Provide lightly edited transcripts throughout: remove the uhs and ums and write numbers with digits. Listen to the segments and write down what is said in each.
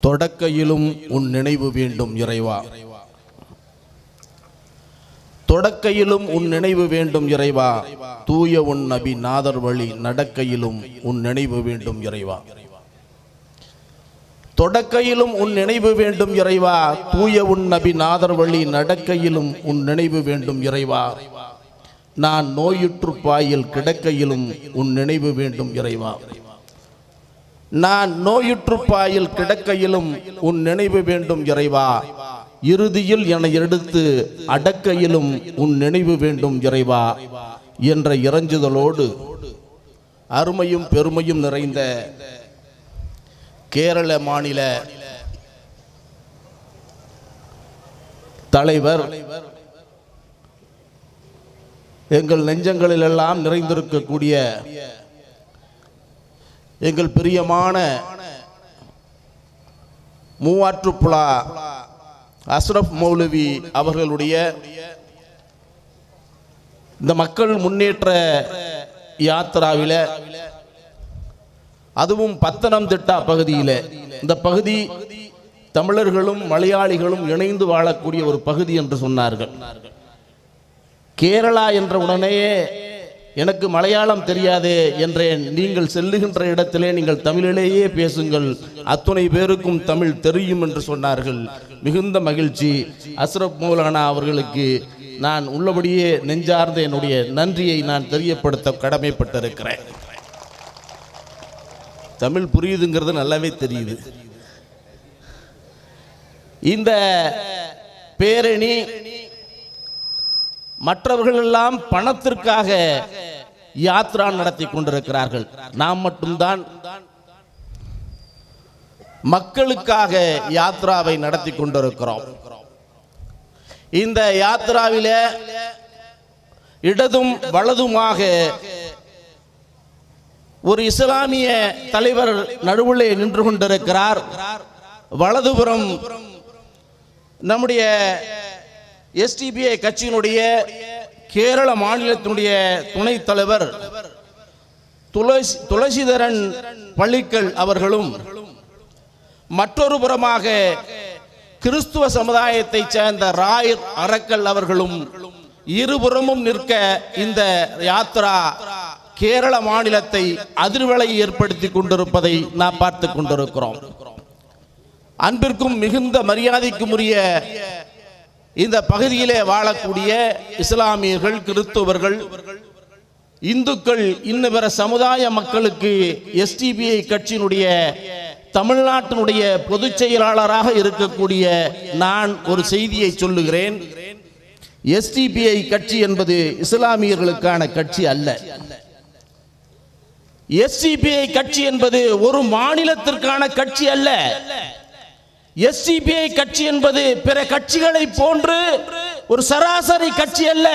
தொடக்கையிலும் உன் நினைவு வேண்டும் இறைவா. தொடக்கையிலும் உன் நினைவு வேண்டும் இறைவா. தூய உன் நபி நாதர் வழி நடக்கையிலும் உன் நினைவு வேண்டும் இறைவா. தொடக்கையிலும் உன் நினைவு வேண்டும் இறைவா. தூய உன் நபி நாதர் வழி நடக்கையிலும் உன் நினைவு வேண்டும் இறைவா. நான் நோயுற்று பாயில் கிடக்கையிலும் உன் நினைவு வேண்டும் இறைவா. நான் நோயுற்று பாயில் கிடக்கையிலும் உன் நினைவு வேண்டும் இறைவா. இறுதியில் என எடுத்து அடக்கையிலும் உன் நினைவு வேண்டும் இறைவா என்ற இறைஞ்சுதலோடு அருமையும் பெருமையும் நிறைந்த கேரள மாநில தலைவர், எங்கள் நெஞ்சங்களிலெல்லாம் நிறைந்திருக்கக்கூடிய எங்கள் பிரியமான மூவாற்றுப்புழா அஸ்ரப் மௌலவி அவர்களுடைய இந்த மக்கள் முன்னேற்ற யாத்திராவில, அதுவும் பத்தனம்திட்டா பகுதியில், இந்த பகுதி தமிழர்களும் மலையாளிகளும் இணைந்து வாழக்கூடிய ஒரு பகுதி என்று சொன்னார்கள். கேரளா என்ற உடனேயே எனக்கு மலையாளம் தெரியாதே என்றேன். நீங்கள் செல்லுகின்ற இடத்திலே நீங்கள் தமிழிலேயே பேசுங்கள், அத்துணை பேருக்கும் தமிழ் தெரியும் என்று சொன்னார்கள். மிகுந்த மகிழ்ச்சி. அஸ்ரப் மௌலானா அவர்களுக்கு நான் உள்ளபடியே நெஞ்சார்ந்த என்னுடைய நன்றியை நான் தெரியப்படுத்த கடமைப்பட்டிருக்கிறேன். தமிழ் புரியுதுங்கிறது நல்லாவே தெரியுது. இந்த பேரணி மற்றவர்கள் எல்லாம் பணத்திற்காக யாத்ரா நடத்தி கொண்டிருக்கிறார்கள். நாம் மட்டும்தான் மக்களுக்காக யாத்ராவை நடத்தி கொண்டிருக்கிறோம். இந்த யாத்ராவில இடதும் வலதுமாக ஒரு இஸ்லாமிய தலைவர் நடுவுலே நின்று கொண்டிருக்கிறார். வலதுபுறம் நம்முடைய எஸ்டிபிஐ கட்சியினுடைய கேரள மாநிலத்தினுடைய துணைத் தலைவர் துளசிதரன் பள்ளிக்கல் அவர்களும், மற்றொரு புறமாக கிறிஸ்துவ சமுதாயத்தை சேர்ந்த ராயர் அரக்கல் அவர்களும் இருபுறமும் நிற்க இந்த யாத்ரா கேரள மாநிலத்தை அதிர்வலை ஏற்படுத்தி கொண்டிருப்பதை நாம் பார்த்து கொண்டிருக்கிறோம். அன்பிற்கும் மிகுந்த மரியாதைக்கும் உரிய இந்த பகுதியிலே வாழக்கூடிய இஸ்லாமியர்கள், கிறிஸ்தவர்கள், இந்துக்கள், இன்னும் பிற சமுதாய மக்களுக்கு எஸ்டிபிஐ கட்சியினுடைய தமிழ்நாட்டினுடைய பொதுச் செயலாளராக இருக்கக்கூடிய நான் ஒரு செய்தியை சொல்லுகிறேன். எஸ்டிபிஐ கட்சி என்பது இஸ்லாமியர்களுக்கான கட்சி அல்ல. எஸ்டிபிஐ கட்சி என்பது ஒரு மாநிலத்திற்கான கட்சி அல்ல. எஸ்டிபிஐ கட்சி என்பது பிற கட்சிகளை போன்று ஒரு சராசரி கட்சி அல்ல.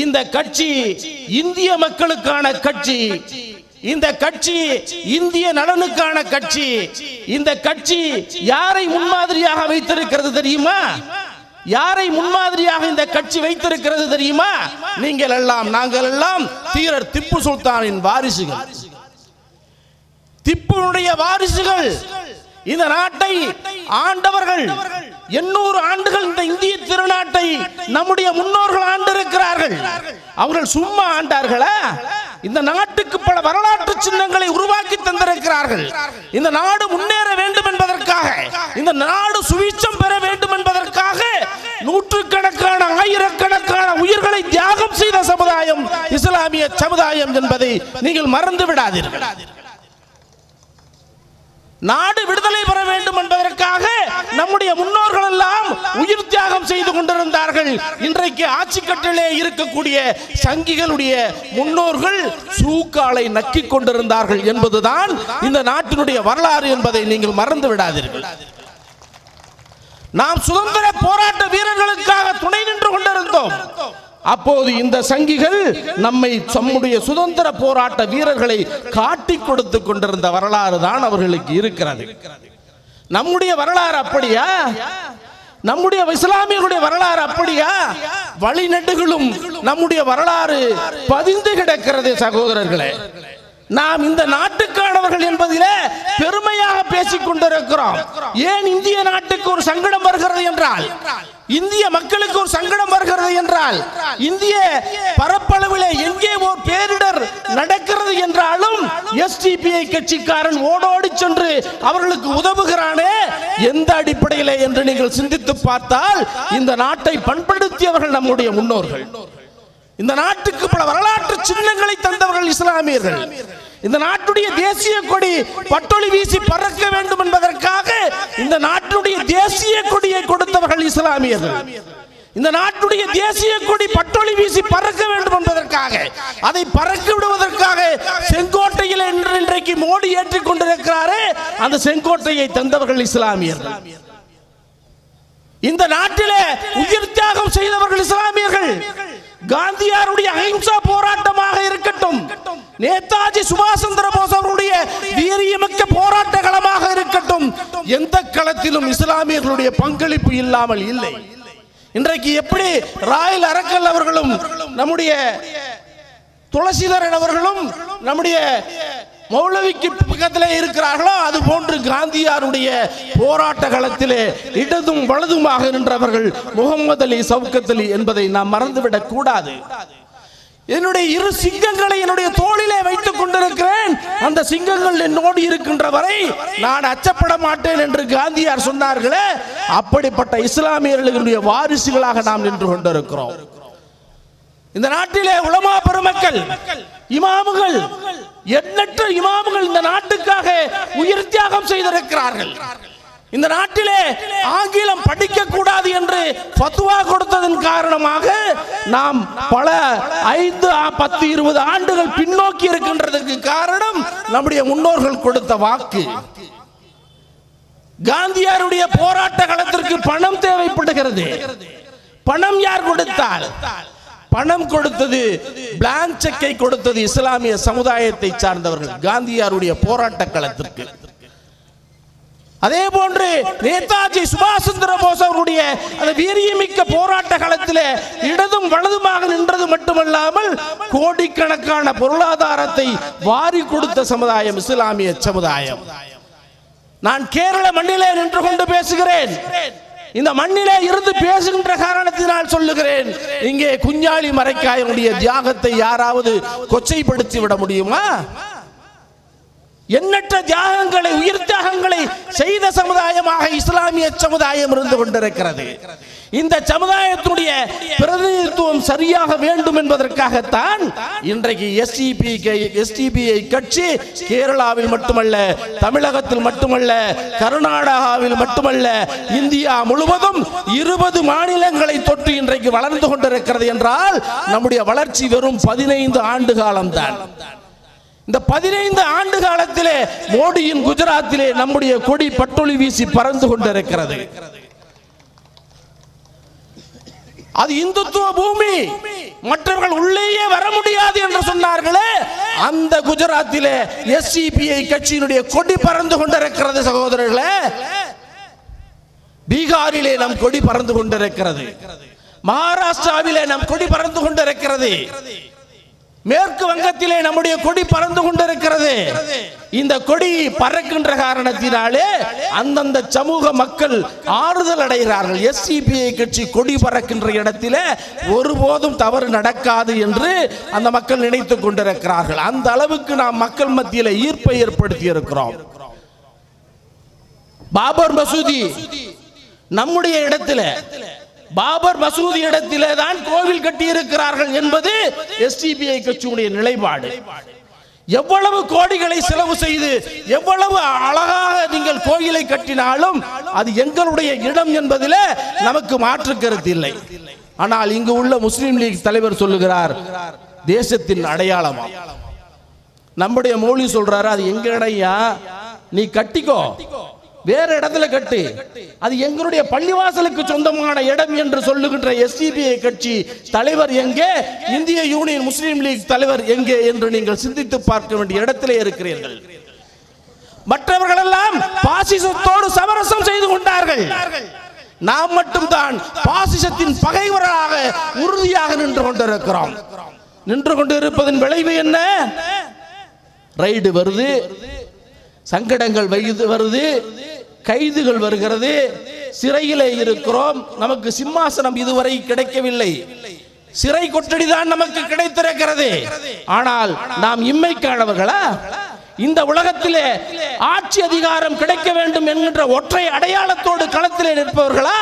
இந்த கட்சி இந்திய மக்களுக்கான கட்சி. இந்த கட்சி இந்திய நலனுக்கான கட்சி. இந்த கட்சி யாரை முன்மாதிரியாக வைத்திருக்கிறது தெரியுமா? யாரை முன்மாதிரியாக இந்த கட்சி வைத்திருக்கிறது தெரியுமா? நீங்கள் எல்லாம், நாங்கள் எல்லாம் தீரர் திப்பு சுல்தானின் வாரிசுகள், திப்புனுடைய வாரிசுகள். இந்த நாட்டை ஆண்டவர்கள் 800 ஆண்டுகள் இந்த இந்திய திருநாட்டை நம்முடைய முன்னோர்கள் ஆண்டிருக்கிறார்கள். அவர்கள் சும்மா ஆண்டார்களா? இந்த நாட்டுக்கு பல வரலாற்று சின்னங்களை உருவாக்கி தந்திருக்கிறார்கள். இந்த நாடு முன்னேற வேண்டும் என்பதற்காக, இந்த நாடு சுவிச்சம் பெற வேண்டும் என்பதற்காக நூற்றுக்கணக்கான, ஆயிரக்கணக்கான உயிர்களை தியாகம் செய்த சமுதாயம் இஸ்லாமிய சமுதாயம் என்பதை நீங்கள் மறந்து விடாதீர்கள். நாடு விடுதலை பெற வேண்டும் என்பதற்காக நம்முடைய முன்னோர்கள் எல்லாம் உயிர் தியாகம் செய்து கொண்டிருந்தார்கள். இன்றைக்கு ஆட்சி கட்டிலே இருக்கக்கூடிய சங்கிகளுடைய முன்னோர்கள் சூக்காலை நக்கிக் கொண்டிருந்தார்கள் என்பதுதான் இந்த நாட்டினுடைய வரலாறு என்பதை நீங்கள் மறந்து விடாதீர்கள். நாம் சுதந்திர போராட்ட வீரர்களுக்காக துணை நின்று கொண்டிருந்தோம். அப்போது இந்த சங்கிகள் நம்முடைய சுதந்திர போராட்ட வீரர்களை காட்டி கொடுத்து கொண்டிருந்த வரலாறு தான் அவர்களுக்கு இருக்கிறது. நம்முடைய வரலாறு அப்படியா? நம்முடைய இஸ்லாமியர்களுடைய வரலாறு அப்படியா? வழிநெடுகளும் நம்முடைய வரலாறு பதிந்து கிடக்கிறது சகோதரர்களே. நாம் இந்த நாட்டுக்கானவர்கள் என்பதிலே பெருமையாக பேசிக் கொண்டிருக்கிறோம். ஏன் இந்திய நாட்டுக்கு ஒரு சங்கடம் வருகிறது என்றால், இந்திய மக்களுக்கு ஒரு சங்கடம் வருகிறது என்றால், இந்திய பரப்பளவிலே எங்கே ஒரு பேரிடர் நடக்கிறது என்றாலும் எஸ்டிபிஐ கட்சிக்காரன் ஓடோடி சென்று அவர்களுக்கு உதவுகிறானே, எந்த அடிப்படையிலே என்று நீங்கள் சிந்தித்து பார்த்தால், இந்த நாட்டை பண்படுத்தியவர்கள் நம்முடைய முன்னோர்கள். இந்த நாட்டுக்கு பல வரலாற்று சின்னங்களை தந்தவர்கள் இஸ்லாமியர்கள். இந்த நாட்டுடைய தேசிய கொடி பட்டொளி வீசி பறக்க வேண்டும் என்பதற்காக இந்த நாட்டுடைய தேசிய கொடியை கொடுத்தவர்கள் இஸ்லாமியர்கள். இந்த நாட்டுடைய தேசிய கொடி பட்டொளி வீசி பறக்க வேண்டும் என்பதற்காக, அதை பறக்க விடுவதற்காக செங்கோட்டையில் இன்றைக்கு மோடி ஏற்றிக் கொண்டிருக்கிறாரே, அந்த செங்கோட்டையை தந்தவர்கள் இஸ்லாமியர்கள். இந்த நாட்டிலே உயிர் தியாகம் செய்தவர்கள் இஸ்லாமியர்கள். காந்தியாருடைய அஹிம்சா போராட்டமாக இருக்கட்டும், நேதாஜி சுபாஷ் சந்திர போஸ் அவருடைய வீரியமிக்க போராட்ட களமாக இருக்கட்டும், எந்த களத்திலும் இஸ்லாமியர்களுடைய பங்களிப்பு இல்லாமல் இல்லை. இன்றைக்கு எப்படி ராயல் அரக்கல் அவர்களும் நம்முடைய துளசிதரன் அவர்களும் நம்முடைய மௌலவிக்கு பக்கத்திலே இருக்கிறார்களோ, அது போன்று காந்தியாருடைய போராட்ட களத்திலே இடதும் வலதுமாக நின்றவர்கள் முகமது அலி, சவுக்கத் அலி என்பதை நாம் மறந்துவிடக் கூடாது. என்னுடைய இரு சிங்கங்களை என்னுடைய தோளிலே வைத்துக் கொண்டிருக்கிறேன், அந்த சிங்கங்கள் என்னோடு இருக்கின்ற வரை நான் அச்சப்பட மாட்டேன் என்று காந்தியார் சொன்னார்களே, அப்படிப்பட்ட இஸ்லாமியர்களுடைய வாரிசுகளாக நாம் நின்று கொண்டிருக்கிறோம். இந்த நாட்டிலே உலமா பெருமக்கள், இமாமுகள், எண்ணற்ற இமாமுகள் இந்த நாட்டுக்காக உயிர் தியாகம் செய்திருக்கிறார்கள். இந்த நாட்டிலே ஆங்கிலம் படிக்க கூடாது என்று ஃபத்வா கொடுத்ததன் காரணமாக நாம் பல 5, 10, 20 ஆண்டுகள் பின்னோக்கி இருக்கின்றதற்கு காரணம் நம்முடைய முன்னோர்கள் கொடுத்த வாக்கு. காந்தியாருடைய போராட்ட களத்திற்கு பணம் தேவைப்படுகிறது. பணம் யார் கொடுத்தால்? பணம் கொடுத்தது, பிளாங்க் செக்கை கொடுத்தது இஸ்லாமிய சமுதாயத்தை சார்ந்தவர்கள் காந்தியாருடைய போராட்ட களத்திற்கு. அதே போன்று நேதாஜி சுபாஷ் சந்திர போஸ் அவருடைய அந்த வீரியமிக்க போராட்ட களத்திலே இடதும் வலதுமாக நின்றது மட்டுமல்லாமல் கோடிக்கணக்கான பொருளாதாரத்தை வாரி கொடுத்த சமுதாயம் இஸ்லாமிய சமுதாயம். நான் கேரள மண்ணிலே நின்று கொண்டு பேசுகிறேன். இந்த மண்ணிலே இருந்து பேசுகின்ற காரணத்தினால் சொல்லுகிறேன், இங்கே குஞ்சாலி மரைக்காயனுடைய தியாகத்தை யாராவது கொச்சைப்படுத்தி விட முடியுமா? எண்ணற்ற தியாகங்களை, உயிர் தியாகங்களை செய்த சமுதாயமாக இஸ்லாமிய சமுதாயம் இருந்து கொண்டிருக்கிறது. இந்த சமுதாயத்துடைய பிரதிநிதித்துவம் சரியாக வேண்டும் என்பதற்காகத்தான் இன்றைக்கு எஸ்டிபிஐ கட்சி கேரளாவில் மட்டுமல்ல, தமிழகத்தில் மட்டுமல்ல, கர்நாடகாவில் மட்டுமல்ல, இந்தியா முழுவதும் 20 மாநிலங்களை தொட்டு இன்றைக்கு வளர்ந்து கொண்டிருக்கிறது என்றால் நம்முடைய வளர்ச்சி வெறும் 15 ஆண்டு காலம்தான். இந்த 15 ஆண்டு காலத்திலே மோடியின் குஜராத்திலே நம்முடைய கொடி பட்டொளி வீசி பறந்து கொண்டிருக்கிறது. அது இந்துத்துவ பூமி, மற்றவர்கள் உள்ளேயே வர முடியாது என்று சொன்னார்களே, அந்த குஜராத்திலே எஸ்டிபிஐ கட்சியினுடைய கொடி பறந்து கொண்டிருக்கிறது சகோதரர்களே. பீகாரிலே நம் கொடி பறந்து கொண்டிருக்கிறது. மகாராஷ்டிராவிலே நம் கொடி பறந்து கொண்டிருக்கிறது. மேற்கு வங்கத்திலே நம்முடைய கொடி பறந்து கொண்டிருக்கிறது. இந்த கொடி பறக்கின்ற காரணத்தினாலே அந்தந்த சமூக மக்கள் ஆறுதல் அடைகிறார்கள். எஸ்டிபிஐ கட்சி கொடி பறக்கின்ற இடத்திலே ஒருபோதும் தவறு நடக்காது என்று அந்த மக்கள் நினைத்துக் கொண்டிருக்கிறார்கள். அந்த அளவுக்கு நாம் மக்கள் மத்தியில் ஈர்ப்பை ஏற்படுத்தி இருக்கிறோம். பாபர் மசூதி நம்முடைய இடத்திலே, பாபர் மசூதி இடத்திலே தான் கோவில் கட்டி இருக்கிறார்கள் என்பது எஸ்டிபிஐ கட்சியுடைய நிலைப்பாடு. எவ்வளவு கோடிகளை செலவு செய்து எவ்வளவு அழகாக நீங்கள் கோயிலை கட்டினாலும் அது எங்களுடைய இடம் என்பதிலே நமக்கு மாற்று கருத்து இல்லை. ஆனால் இங்கு உள்ள முஸ்லிம் லீக் தலைவர் சொல்லுகிறார், தேசத்தின் அடையாளமா. நம்முடைய மௌலவி சொல்றாரு, அது எங்க இடையா, நீ கட்டிக்கோ, வேற இடத்துல கட்டு, அது எங்களுடைய பள்ளிவாசலுக்கு சொந்தமான இடம் என்று சொல்லுகின்ற எஸ்டிபிஐ கட்சி தலைவர் எங்கே, இந்திய யூனியன் முஸ்லீம் லீக் தலைவர் எங்கே என்று நீங்கள் சிந்தித்து பார்க்க வேண்டிய இடத்திலே இருக்கிறீர்கள். மற்றவர்கள் எல்லாம் பாசிசத்தோடு சமரசம் செய்து கொண்டார்கள். நாம் மட்டும்தான் பாசிசத்தின் பகைவராக உறுதியாக நின்று கொண்டிருக்கிறோம். நின்று கொண்டிருப்பதன் விளைவு என்ன? ரைடு வருது, சங்கடங்கள் வருது, கைதுகள் வருகிறது, சிறையிலே இருக்கிறோம். நமக்கு சிம்மாசனம் இதுவரை கிடைக்கவில்லை, சிறை கொட்டடிதான் நமக்கு கிடைத்திருக்கிறது. ஆனால் நாம் இம்மைக்கானவர்களா? இந்த உலகத்திலே ஆட்சி அதிகாரம் கிடைக்க வேண்டும் என்கின்ற ஒற்றை அடையாளத்தோடு களத்திலே நிற்பவர்களா?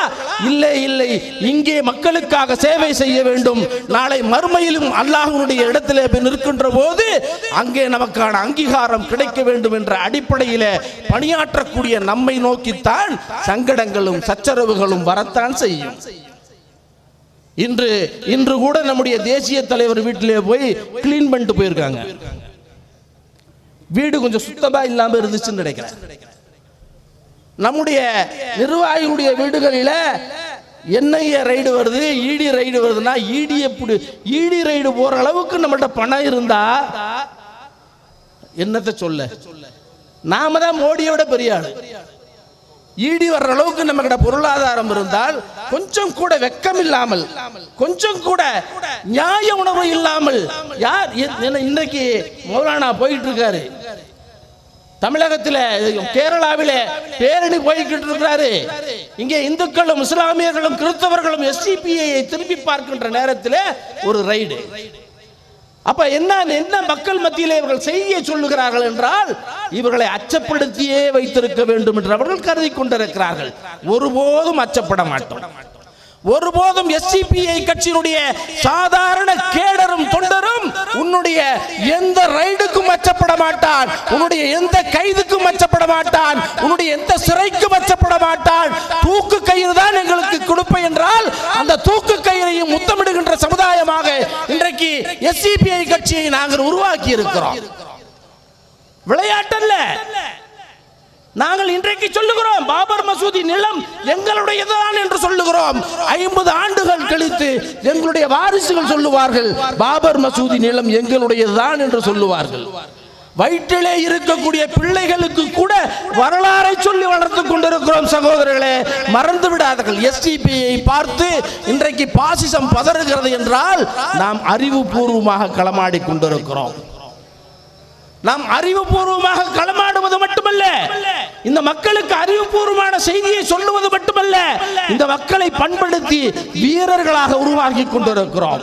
இல்லை இல்லை, இங்கே மக்களுக்காக சேவை செய்ய வேண்டும், நாளை மறுமையிலும் அல்லாஹ்வுடைய இடத்திலே நிற்கின்ற போது அங்கே நமக்கான அங்கீகாரம் கிடைக்க வேண்டும் என்ற அடிப்படையிலே பணியாற்றக்கூடிய நம்மை நோக்கித்தான் சங்கடங்களும் சச்சரவுகளும் வரத்தான் செய்யும். இன்று கூட நம்முடைய தேசிய தலைவர் வீட்டிலே போய் கிளீன் பண்ணிட்டு போயிருக்காங்க. வீடு கொஞ்சம் சுத்தமா இல்லாம இருந்துச்சுன்னு நினைக்கிறேன். நம்முடைய நிர்வாகிகளுடைய வீடுகளில் என்ஐஏ ரைடு வருது, இடி ரைடு வருதுன்னா இடி ரைடு போற அளவுக்கு நம்மகிட்ட பணம் இருந்தா என்னத்தை சொல்ல? நாம தான் மோடியோட பெரிய ஆளு. ஈடி வர்ற அளவுக்கு நம்ம கிட்ட பொருளாதாரம் இருந்தால், கொஞ்சம் கூட வெக்கம் இல்லாமல், கொஞ்சம் கூட நியாய உணர்வு இல்லாமல், யார் இன்னைக்கு மௌலானா போயிட்டு இருக்காரு, தமிழகத்தில் கேரளாவிலே பேரணி போய்கிட்டு இருக்கிறாரு. இங்கே இந்துக்களும் இஸ்லாமியர்களும் கிறிஸ்தவர்களும் எஸ்டிபிஐ திரும்பி பார்க்கின்ற நேரத்தில் ஒரு ரைடு. அப்ப என்ன மக்கள் மத்தியிலே இவர்கள் செய்தியை சொல்லுகிறார்கள் என்றால், இவர்களை அச்சப்படுத்தியே வைத்திருக்க வேண்டும் என்று அவர்கள் கருதி கொண்டிருக்கிறார்கள். ஒருபோதும் அச்சப்பட மாட்டோம். ஒருபோதும் எஸ்டிபிஐ கட்சியினுடைய சாதாரண கேடரும் தொண்டரும் உன்னுடைய எந்த ரைடுக்கும் அச்சப்பட மாட்டான், உன்னுடைய எந்த கைதுக்கும் அச்சப்பட மாட்டான், உன்னுடைய எந்த சிறைக்கும் அச்சப்பட மாட்டான். தூக்கு கயிறு தான் எங்களுக்கு கொடுப்பை என்றால் அந்த தூக்கு கயிறையும் முத்தமிடுகின்ற சமுதாயமாக இன்றைக்கு எஸ்டிபிஐ கட்சியை நாங்கள் உருவாக்கி இருக்கிறோம். விளையாட்டல்ல. நாங்கள் இன்றைக்கு சொல்லுகிறோம், பாபர் மசூதி நிலம் எங்களுடையதுதான் என்று சொல்லுகிறோம். 50 ஆண்டுகள் கழித்து எங்களுடைய வாரிசுகள் சொல்லுவார்கள், பாபர் மசூதி நிலம் எங்களுடையதுதான் என்று சொல்லுவார்கள். வயிற்றிலே இருக்கக்கூடிய பிள்ளைகளுக்கு கூட வரலாறை சொல்லி வளர்த்து கொண்டிருக்கிறோம். சகோதரர்களே, மறந்து விடாதீர்கள். எஸ்டிபிஐ பார்த்து இன்றைக்கு பாசிசம் பதறுகிறது என்றால் நாம் அறிவுபூர்வமாக களமாடி கொண்டிருக்கிறோம். நாம் அறிவுபூர்வமாக களமாடுவது மட்டுமல்ல, இந்த மக்களுக்கு அறிவுபூர்வமான செய்தியை சொல்லுவது மட்டுமல்ல, இந்த மக்களை பண்படுத்தி வீரர்களாக உருவாக்கி கொண்டிருக்கிறோம்.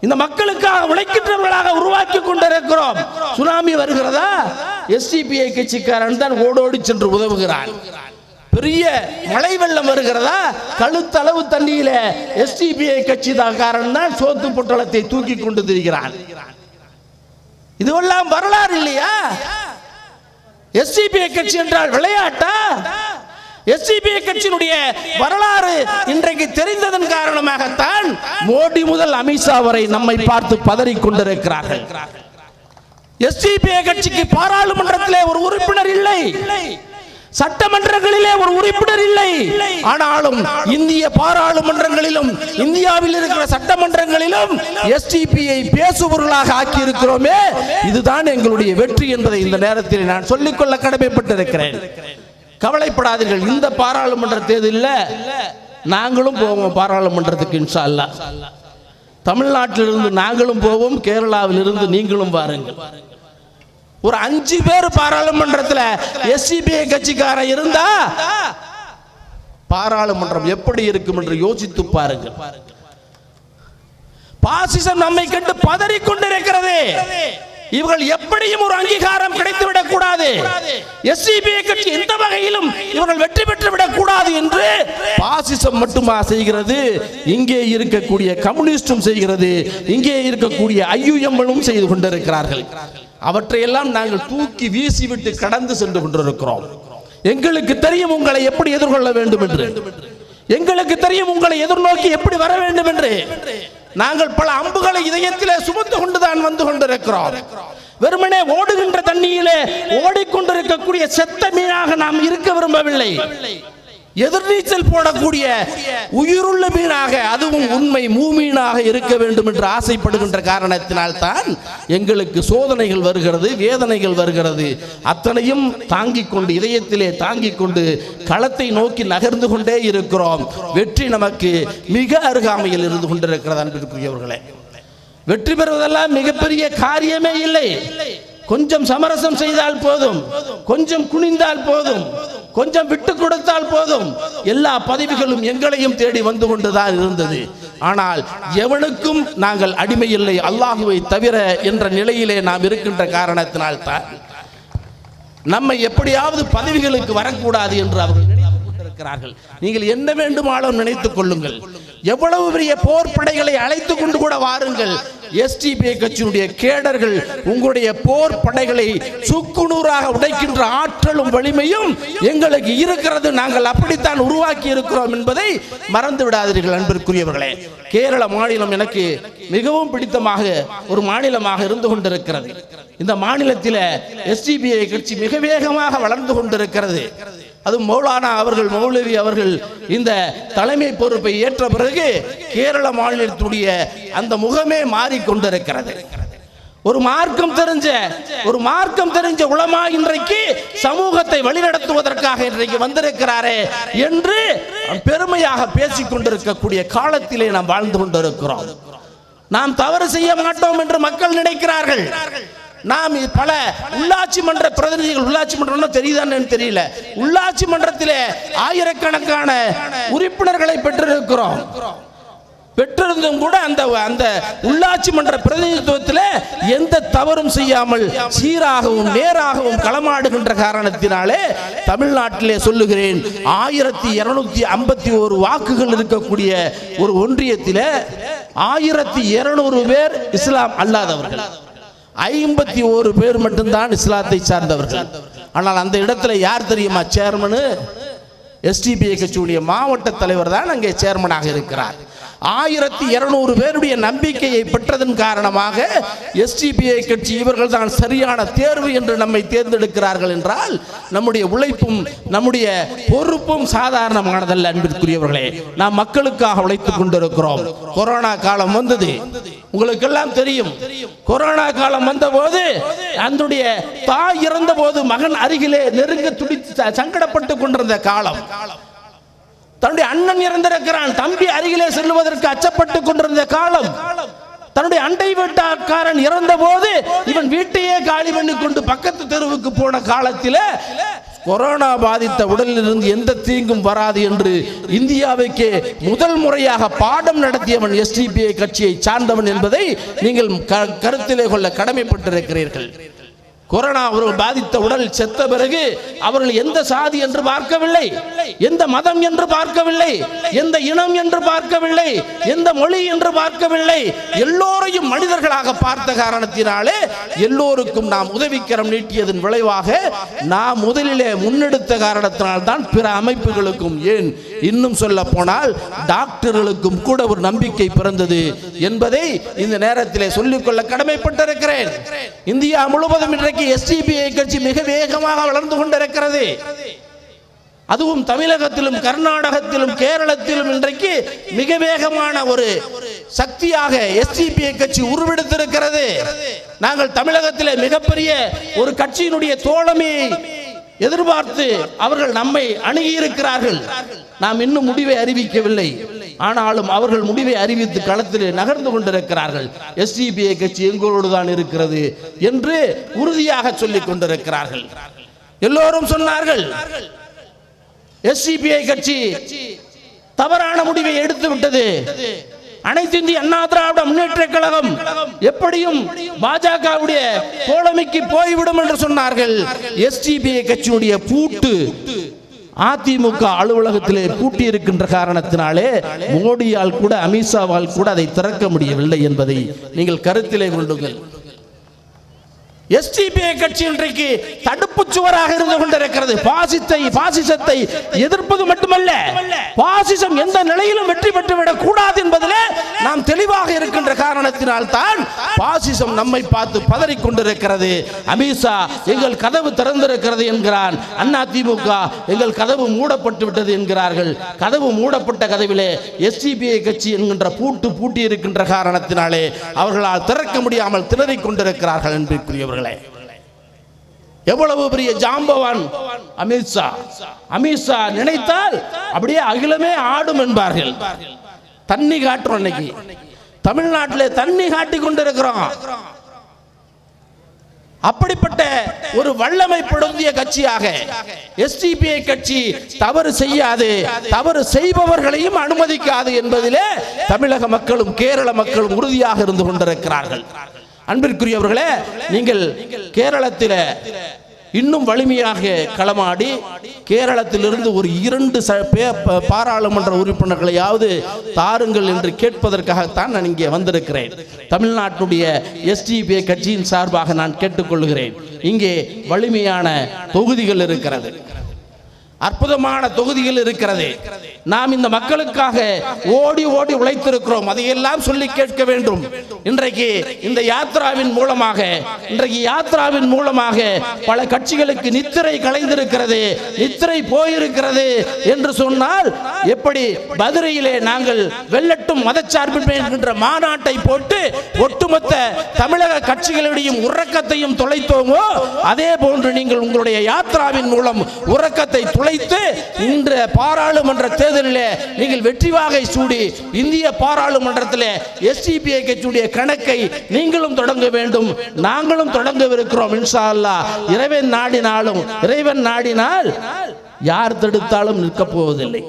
இந்த மக்களுக்காக உழைக்கின்றவர்களாக உருவாக்கி கொண்டிருக்கிறோம். சுனாமி வருகிறதா, எஸ்டிபிஐ கட்சிக்காரன் தான் ஓடோடி சென்று உதவுகிறான். பெரிய மழை வெள்ளம் வருகிறதா, கழுத்தளவு தண்ணியில எஸ்டிபிஐ கட்சிக்காரன் தான் சோத்து பொட்டலத்தை தூக்கி கொண்டு திரிகிறான். இதுவெல்லாம் வரலாறு இல்லையா? எஸ்டிபிஐ கட்சி என்றால் விளையாட்டா? எஸ்டிபிஐ கட்சியினுடைய வரலாறு இன்றைக்கு தெரிந்ததன் காரணமாகத்தான் மோடி முதல் அமித்ஷா வரை நம்மை பார்த்து பதறிக் கொண்டிருக்கிறார்கள். எஸ்டிபிஐ கட்சிக்கு பாராளுமன்றத்திலே ஒரு உறுப்பினர் இல்லை, சட்டமன்றங்களிலே ஒரு உறுப்பினர் இல்லை. ஆனாலும் இந்திய பாராளுமன்றங்களிலும் இந்தியாவில் இருக்கிற சட்டமன்றங்களிலும் எஸ்டிபிஐ பேசுபொருளாக ஆக்கி இருக்கிறோமே, இதுதான் எங்களுடைய வெற்றி என்பதை இந்த நேரத்தில் நான் சொல்லிக்கொள்ள கடமைப்பட்டிருக்கிறேன். கவலைப்படாதீர்கள். இந்த பாராளுமன்ற தேர்தலில் நாங்களும் போவோம் பாராளுமன்றத்துக்கு இன்ஷா அல்லாஹ். தமிழ்நாட்டிலிருந்து நாங்களும் போவோம், கேரளாவில் இருந்து நீங்களும் வாருங்கள். ஒரு 5 பேர் பாராளுமன்றத்தில் எஸ்டிபிஐ கட்சிக்காரன் இருந்தா பாராளுமன்றம் எப்படி இருக்கும் என்று யோசித்து பாருங்கள். பாசிசம் நம்மை கண்டு பதறிக் கொண்டிருக்கிறது. இவர்கள் எப்படியும் ஒரு அங்கீகாரம் கிடைத்துவிடக் கூடாது, எஸ்டிபிஐ கட்சி எந்த வகையிலும் இவர்கள் வெற்றி பெற்று விடக் கூடாது என்று பாசிசம் மட்டுமா செய்கிறது, இங்கே இருக்கக்கூடிய கம்யூனிஸ்டும் செய்கிறது, இங்கே இருக்கக்கூடிய ஐயுஎம்களும் செய்து கொண்டிருக்கிறார்கள். அவற்றையெல்லாம் நாங்கள் தூக்கி வீசிவிட்டு கடந்து சென்று கொண்டிருக்கிறோம். எங்களுக்கு தெரியும் உங்களை எப்படி எதிர்கொள்ள வேண்டும் என்று, எங்களுக்கு தெரியும் உங்களை எதிர்நோக்கி எப்படி வர வேண்டும் என்று. நாங்கள் பல அம்புகளை இதயத்திலே சுமந்து கொண்டுதான் வந்து கொண்டிருக்கிறோம். வெறுமனே ஓடுகின்ற தண்ணியிலே ஓடிக்கொண்டிருக்கக்கூடிய செத்த மீனாக நாம் இருக்க விரும்பவில்லை. எதிர்நீச்சல் போடக்கூடிய உயிருள்ள மீனாக, அதுவும் உண்மை மூமீனாக இருக்க வேண்டும் என்று ஆசைப்படுகின்ற காரணத்தினால் தான் எங்களுக்கு சோதனைகள் வருகிறது, வேதனைகள் வருகிறது. அத்தனையும் தாங்கிக் கொண்டு, இதயத்திலே தாங்கிக் கொண்டு களத்தை நோக்கி நகர்ந்து கொண்டே இருக்கிறோம். வெற்றி நமக்கு மிக அருகாமையில் இருந்து கொண்டிருக்கிறது. அன்பிற்குரியவர்களே, வெற்றி பெறுவதெல்லாம் மிகப்பெரிய காரியமே இல்லை. கொஞ்சம் சமரசம் செய்தால் போதும், கொஞ்சம் குனிந்தால் போதும், கொஞ்சம் விட்டு கொடுத்தால் போதும், எல்லா பதவிகளும் எங்களையும் தேடி வந்து கொண்டுதான் இருந்தது. ஆனால் எவனுக்கும் நாங்கள் அடிமை இல்லை அல்லாஹுவை தவிர என்ற நிலையிலே நாம் இருக்கின்ற காரணத்தினால் தான் நம்மை எப்படியாவது பதவிகளுக்கு வரக்கூடாது என்று அவர்கள் நினைத்துக் கொண்டிருக்கிறார்கள். நீங்கள் என்ன வேண்டுமானாலும் நினைத்துக் கொள்ளுங்கள், எவ்வளவு பெரிய போர் படைகளை அழைத்துக் கொண்டு கூட வாருங்கள். எஸ்டிபிஐ கட்சியினுடைய கேடர்கள் உங்களுடைய போர் படைகளை சுக்குநூறாக உடைக்கின்ற ஆற்றலும் வலிமையும் எங்களுக்கு இருக்கிறது. நாங்கள் அப்படித்தான் உருவாக்கி இருக்கிறோம் என்பதை மறந்து விடாதீர்கள் அன்பிற்குரியவர்களே. கேரள மாநிலம் எனக்கு மிகவும் பிடித்தமாக ஒரு மாநிலமாக இருந்து கொண்டிருக்கிறது. இந்த மாநிலத்தில் எஸ்டிபிஐ கட்சி மிக வேகமாக வளர்ந்து கொண்டிருக்கிறது. அது மௌலானா அவர்கள், மௌலவி அவர்கள் இந்த தலைமை பொறுப்பை ஏற்ற பிறகு கேரள மாநிலத்துடைய அந்த முகமே மாறிக்கொண்டிருக்கிறது. ஒரு மார்க்கம் தெரிஞ்ச உலமா இன்றைக்கு சமூகத்தை வழிநடத்துவதற்காக இன்றைக்கு வந்திருக்கிறாரே என்று பெருமையாக பேசிக் கொண்டிருக்கக்கூடிய காலத்திலே நாம் வாழ்ந்து கொண்டிருக்கிறோம். நாம் தவறு செய்ய மாட்டோம் என்று மக்கள் நினைக்கிறார்கள். நாம் பல உள்ளாட்சி மன்ற பிரதிநிதிகள், உள்ளாட்சி மன்றம் தெரியுதான்னு தெரியல, உள்ளாட்சி மன்றத்திலே ஆயிரக்கணக்கான உறுப்பினர்களை பெற்றிருக்கிறோம். பெற்றிருந்தும் கூட அந்த உள்ளாட்சி மன்ற பிரதிநிதித்துவத்தில் எந்த தவறும் செய்யாமல் சீராகவும் நேராகவும் களமாடுகின்ற காரணத்தினாலே தமிழ்நாட்டிலே சொல்லுகிறேன் 1251 வாக்குகள் இருக்கக்கூடிய ஒரு ஒன்றியத்தில் 1200 பேர் இஸ்லாம் அல்லாதவர்கள், 51 பேர் மட்டும்தான் இஸ்லாத்தை சார்ந்தவர்கள். ஆனால் அந்த இடத்துல யார் தெரியுமா சேர்மனு? எஸ்டிபிஐ கட்சியுடைய மாவட்ட தலைவர் தான் அங்கே சேர்மனாக இருக்கிறார். 1200 பேருடைய நம்பிக்கையை பெற்றதன் காரணமாக எஸ்டிபிஐ கட்சி இவர்கள் தான் சரியான தேர்வு என்று நம்மை தேர்ந்தெடுக்கிறார்கள் என்றால் நம்முடைய உழைப்பும் நம்முடைய பொறுப்பும் சாதாரணமானதல்ல அன்பிற்குரியவர்களே. நாம் மக்களுக்காக உழைத்துக் கொண்டிருக்கிறோம். கொரோனா காலம் வந்தது, உங்களுக்கெல்லாம் தெரியும். கொரோனா காலம் வந்தபோது அதனுடைய தாய் இறந்த போது மகன் அருகிலே நெருங்க துடித்து சங்கடப்பட்டு கொண்டிருந்த காலம். தன்னுடைய அண்ணன் இறந்திருக்கிறான், தம்பி அருகிலே செல்வதற்கு அச்சப்பட்டு கொண்டிருந்த காலம். தன்னுடைய அண்டை வீட்டாக்காரன் இறந்த போது இவன் வீட்டையே காலி பண்ணி கொண்டு பக்கத்து தெருவுக்கு போன காலத்தில் கொரோனா பாதித்த உடலில் இருந்து எந்த தீங்கும் வராது என்று இந்தியாவுக்கே முதல் முறையாக பாடம் நடத்தியவன் எஸ்டிபிஐ கட்சியை சார்ந்தவன் என்பதை நீங்கள் கருத்திலே கொள்ள கடமைப்பட்டிருக்கிறீர்கள். கொரோனா அவர்கள் பாதித்த உடல் செத்த பிறகு அவர்கள் எந்த சாதி என்று பார்க்கவில்லை, எந்த மதம் என்று பார்க்கவில்லை, எந்த இனம் என்று பார்க்கவில்லை, எந்த மொழி என்று பார்க்கவில்லை, எல்லோரையும் மனிதர்களாக பார்த்த காரணத்தினாலே எல்லோருக்கும் நாம் உதவிக்கரம் நீட்டியதன் விளைவாக நாம் முதலிலே முன்னெடுத்த காரணத்தினால் தான் பிற அமைப்புகளுக்கும், ஏன் இன்னும் சொல்ல போனால் டாக்டர்களுக்கும் கூட ஒரு நம்பிக்கை பிறந்தது என்பதை இந்த நேரத்திலே சொல்லிக்கொள்ள கடமைப்பட்டிருக்கிறேன். இந்தியா முழுவதும் இன்றைக்கு எஸ்டிபிஐ கட்சி மிக வேகமாக வளர்ந்து கொண்டிருக்கிறது. அதுவும் தமிழகத்திலும் கர்நாடகத்திலும் கேரளத்திலும் இன்றைக்கு மிக வேகமான ஒரு சக்தியாக எஸ்டிபிஐ கட்சி உருவெடுத்திருக்கிறது. நாங்கள் தமிழகத்திலே மிகப்பெரிய ஒரு கட்சியினுடைய தோழமையை எதிர்பார்த்து அவர்கள் நம்மை அணுகியிருக்கிறார்கள். நாம் இன்னும் முடிவை அறிவிக்கவில்லை, ஆனாலும் அவர்கள் முடிவை அறிவித்து களத்தில் நகர்ந்து கொண்டிருக்கிறார்கள். எஸ்டிபிஐ கட்சி எங்களோடு தான் இருக்கிறது என்று உறுதியாக சொல்லிக் கொண்டிருக்கிறார்கள். எல்லோரும் சொன்னார்கள் எஸ்டிபிஐ கட்சி தவறான முடிவை எடுத்து விட்டது, அனைத்து இந்திய அண்ணா திராவிட முன்னேற்ற கழகம் எப்படியும் பாஜகவுடைய தோழமைக்கு போய்விடும் என்று சொன்னார்கள். எஸ்டிபிஐ கட்சியுடைய பூட்டு அதிமுக அலுவலகத்திலே பூட்டி இருக்கின்ற காரணத்தினாலே மோடியால் கூட அமித்ஷாவால் கூட அதை திறக்க முடியவில்லை என்பதை நீங்கள் கருத்திலே கொள்ளுங்கள். எஸ்டிபிஐ கட்சி இன்றைக்கு தடுப்பு சுவராக இருந்து கொண்டிருக்கிறது. பாசிசத்தை எதிர்ப்பது மட்டுமல்ல, பாசிசம் எந்த நிலையிலும் வெற்றி பெற்றுவிடக் கூடாது என்பதிலே நாம் தெளிவாக இருக்கின்ற காரணத்தினால் தான் பாசிசம் நம்மை பார்த்து பதறிக் கொண்டிருக்கிறது. அமித்ஷா எங்கள் கதவு திறந்திருக்கிறது என்கிறான், அதிமுக எங்கள் கதவு மூடப்பட்டு விட்டது என்கிறார்கள். கதவு மூடப்பட்ட கதவிலே எஸ்டிபிஐ கட்சி என்கின்ற பூட்டி இருக்கின்ற காரணத்தினாலே அவர்களால் திறக்க முடியாமல் திணறிக் கொண்டிருக்கிறார்கள் என்பதற்குரியவர்கள். எவ்வளவு பெரிய ஜாம்பவான் அமித்ஷா நினைத்தால் அப்படியே அகிலமே ஆடும் என்பார்கள். தண்ணி காட்டுறோம், இன்னைக்கு தமிழ்நாட்டில் தண்ணி காட்டி கொண்டிருக்கிறோம். அப்படிப்பட்ட ஒரு வல்லமை பொருந்திய கட்சியாக எஸ்டிபிஐ கட்சி தவறு செய்யாது, தவறு செய்பவர்களையும் அனுமதிக்காது என்பதிலே தமிழக மக்களும் கேரள மக்களும் உறுதியாக இருந்து கொண்டிருக்கிறார்கள். அன்பிற்குரியவர்களே, நீங்கள் கேரளத்தில் இன்னும் வலிமையாக களமாடி கேரளத்திலிருந்து ஒரு 2 பாராளுமன்ற உறுப்பினர்களையாவது தாருங்கள் என்று கேட்பதற்காகத்தான் நான் இங்கே வந்திருக்கிறேன். தமிழ்நாட்டுடைய எஸ்டிபிஐ கட்சியின் சார்பாக நான் கேட்டுக்கொள்கிறேன். இங்கே வலிமையான தொகுதிகள் இருக்கிறது, அற்புதமான தொகுதிகள் இருக்கிறது. நாம் இந்த மக்களுக்காக ஓடி ஓடி உழைத்திருக்கிறோம், அதையெல்லாம் சொல்லி கேட்க வேண்டும். இன்றைக்கு இந்த யாத்ராவின் மூலமாக பல கட்சிகளுக்கு நித்திரை கலைந்திருக்கிறது, நித்திரை போயிருக்கிறது என்று சொன்னால் எப்படி மதுரையிலே நாங்கள் வெள்ளட்டும் மதச்சார்பின்மை என்கின்ற மாநாட்டை போட்டு ஒட்டுமொத்த தமிழக கட்சிகளுடைய உறக்கத்தையும் தொலைத்தோமோ, அதே போன்று நீங்கள் உங்களுடைய யாத்ராவின் மூலம் உறக்கத்தை துளைத்து இன்று பாராளுமன்ற தேர்தலிலே நீங்கள் வெற்றி வாகை சூடி இந்திய பாராளுமன்றத்திலே எஸ்டிபிஐ கட்சியுடைய கணக்கை நீங்களும் தொடங்க வேண்டும், நாங்களும் தொடங்கவிருக்கிறோம். இன்ஷா அல்லாஹ் இறைவன் நாடினால் யார் தடுத்தாலும் நிற்கப் போவதில்லை.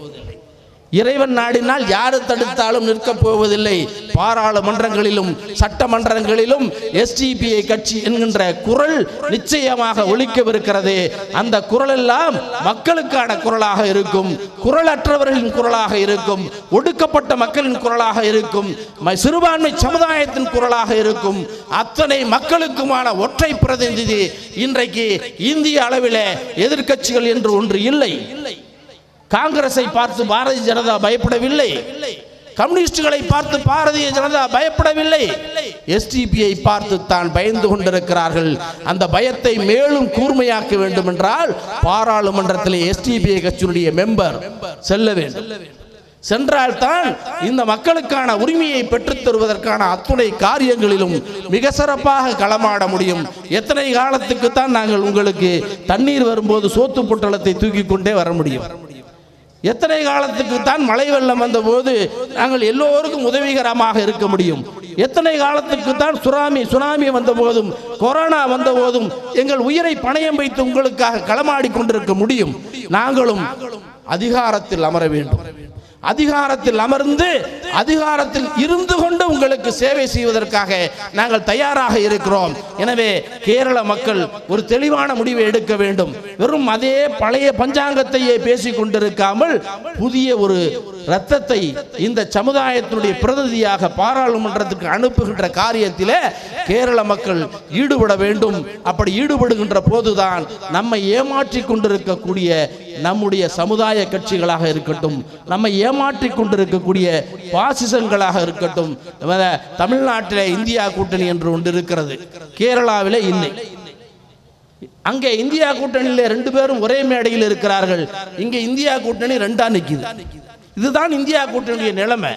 இறைவன் நாடினால் யாரு தடுத்தாலும் நிற்கப் போவதில்லை. பாராளுமன்றங்களிலும் சட்டமன்றங்களிலும் எஸ்டிபிஐ கட்சி என்கின்ற குரல் நிச்சயமாக ஒலிக்கவிருக்கிறது. அந்த குரல் எல்லாம் மக்களுக்கான குரலாக இருக்கும், குரலற்றவர்களின் குரலாக இருக்கும், ஒடுக்கப்பட்ட மக்களின் குரலாக இருக்கும், சிறுபான்மை சமுதாயத்தின் குரலாக இருக்கும். அத்தனை மக்களுக்குமான ஒற்றை பிரதிநிதி இன்றைக்கு இந்திய அளவிலே எதிர்க்கட்சிகள் என்று ஒன்று இல்லை. காங்கிரஸை பார்த்து பாரதிய ஜனதா பயப்படவில்லை, கம்யூனிஸ்டுகளை பார்த்து பாரதிய ஜனதா பயப்படவில்லை, எஸ்டிபிஐ பார்த்து தான் பயந்து கொண்டிருக்கிறார்கள். அந்த பயத்தை மேலும் கூர்மையாக்க வேண்டும் என்றால் பாராளுமன்றத்தில் எஸ்டிபிஐ கட்சியினுடைய மெம்பர் செல்ல வேண்டும். சென்றால்தான் இந்த மக்களுக்கான உரிமையை பெற்றுத் தருவதற்கான அத்துணை காரியங்களிலும் மிக சிறப்பாக களமாட முடியும். எத்தனை காலத்துக்கு தான் நாங்கள் உங்களுக்கு தண்ணீர் வரும்போது சோத்து பொட்டலத்தை தூக்கி கொண்டே வர முடியும்? எத்தனை காலத்துக்கு தான் மழை வெள்ளம் வந்த போது நாங்கள் எல்லோருக்கும் உதவிகரமாக இருக்க முடியும்? எத்தனை காலத்துக்கு தான் சுனாமி வந்த போதும் கொரோனா வந்த போதும் எங்கள் உயிரை பணயம் வைத்து உங்களுக்காக களமாடி கொண்டிருக்க முடியும்? நாங்களும் அதிகாரத்தில் அமர வேண்டும். அதிகாரத்தில் அமர்ந்து அதிகாரத்தில் இருந்து கொண்டு உங்களுக்கு சேவை செய்வதற்காக நாங்கள் தயாராக இருக்கிறோம். எனவே கேரள மக்கள் ஒரு தெளிவான முடிவை எடுக்க வேண்டும். வெறும் அதே பழைய பஞ்சாங்கத்தையே பேசிக் கொண்டிருக்காமல் புதிய ஒரு ரத்தத்தை இந்த சமுதாயத்தினுடைய பிரதிநிதியாக பாராளுமன்றத்துக்கு அனுப்புகின்ற காரியத்திலே கேரள மக்கள் ஈடுபட வேண்டும். அப்படி ஈடுபடுகின்ற போதுதான் நம்மை ஏமாற்றி கொண்டிருக்கக்கூடிய நம்முடைய சமுதாய கட்சிகளாக இருக்கட்டும், நம்மை ஏமாற்றி கொண்டிருக்கக்கூடிய பாசிசங்களாக இருக்கட்டும், தமிழ்நாட்டிலே இந்தியா கூட்டணி என்று ஒன்று இருக்கிறது, கேரளாவிலே இல்லை. அங்கே இந்தியா கூட்டணியிலே 2 பேரும் ஒரே மேடையில் இருக்கிறார்கள், இங்கே இந்தியா கூட்டணி 2ஆ நிற்குது. இதுதான் இந்தியா கூட்டணிய நிலைமை.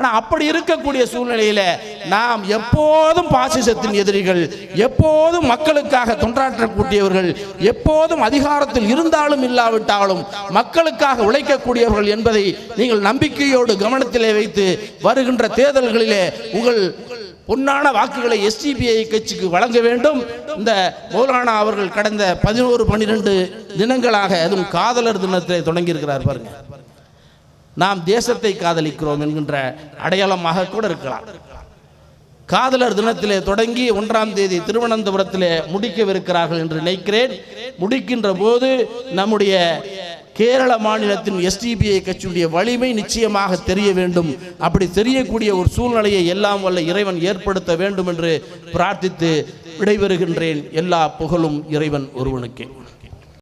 ஆனால் அப்படி இருக்கக்கூடிய சூழ்நிலையில் நாம் எப்போதும் பாசிசத்தின் எதிரிகள், எப்போதும் மக்களுக்காக தொண்டாற்றக்கூடியவர்கள், எப்போதும் அதிகாரத்தில் இருந்தாலும் இல்லாவிட்டாலும் மக்களுக்காக உழைக்கக்கூடியவர்கள் என்பதை நீங்கள் நம்பிக்கையோடு கவனத்திலே வைத்து வருகின்ற தேர்தல்களிலே உங்கள் பொன்னான வாக்குகளை எஸ்டிபிஐ கட்சிக்கு வழங்க வேண்டும். இந்த மௌலானா அவர்கள் கடந்த 11-12 தினங்களாக அதுவும் காதலர் தினத்தை தொடங்கியிருக்கிறார் பாருங்க. நாம் தேசத்தை காதலிக்கிறோம் என்கின்ற அடையாளமாக கூட இருக்கலாம். காதலர் தினத்திலே தொடங்கி 1ஆம் தேதி திருவனந்தபுரத்திலே முடிக்கவிருக்கிறார்கள் என்று நினைக்கிறேன். முடிக்கின்ற போது நம்முடைய கேரள மாநிலத்தின் எஸ்டிபிஐ கட்சியுடைய வலிமை நிச்சயமாக தெரிய வேண்டும். அப்படி தெரியக்கூடிய ஒரு சூழ்நிலையை எல்லாம் வல்ல இறைவன் ஏற்படுத்த வேண்டும் என்று பிரார்த்தித்து விடைபெறுகின்றேன். எல்லா புகழும் இறைவன் ஒருவனுக்கே.